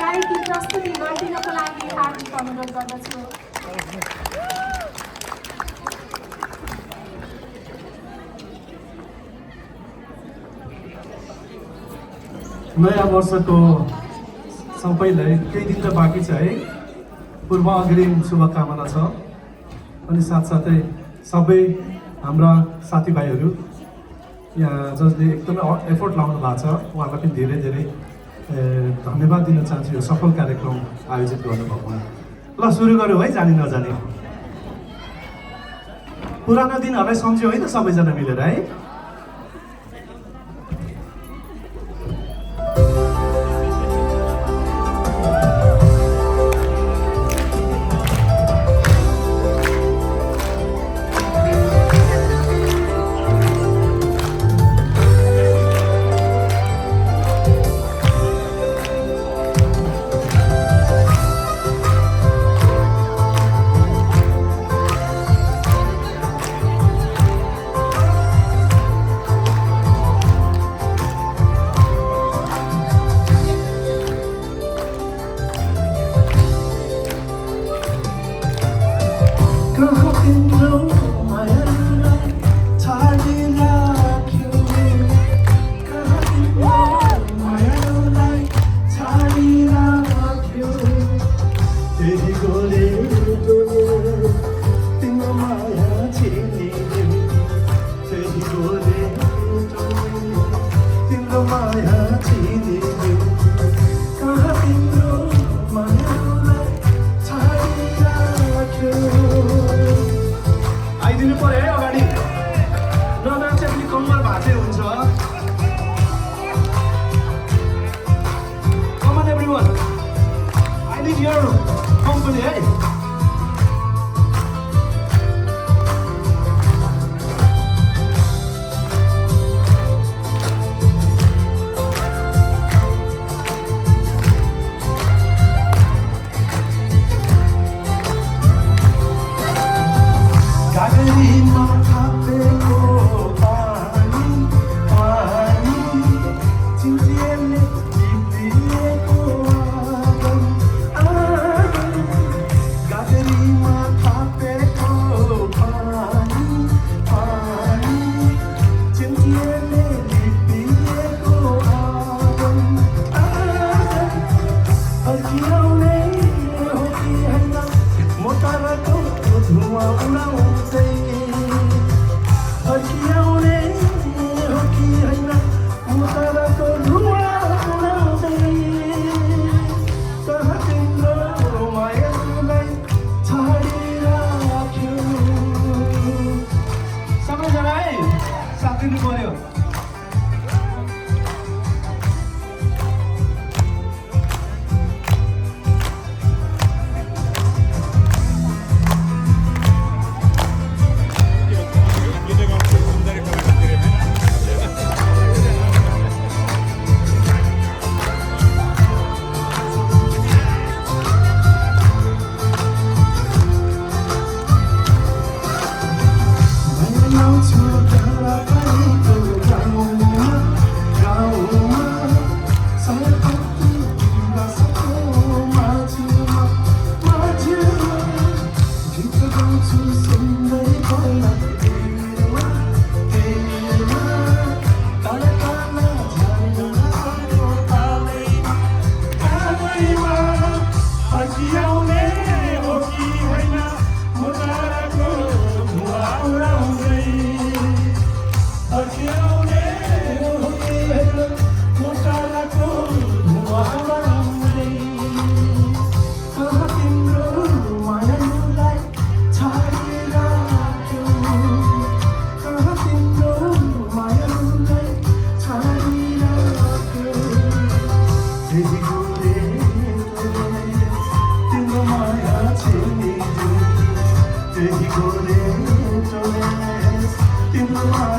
गायकी प्रस्तुति गरिदिनको लागि हार्दिक अनुरोध गर्दछु। नयाँ वर्षको सबैलाई केही दिन त बाँकी छ है, पूर्व अग्रिम शुभकामना छ। अनि साथसाथै सबै हाम्रा साथीभाइहरू यहाँ जसले एकदमै एफोर्ट लाउनु भएको छ उहाँलाई पनि धेरै धेरै धन्यवाद दिन चाहन्छु यो सफल कार्यक्रम आयोजित गर्नुभएकोमा। ल सुरु गरौँ है, जानी नजानी। पुरानो दिनहरूलाई सम्झ्यौँ है त सबैजना मिलेर है। आइदिनु पर्यो है अगाडि, ननाचे पनि कम्मर भाँचै हुन्छ। Come on everyone, I need your company है। Go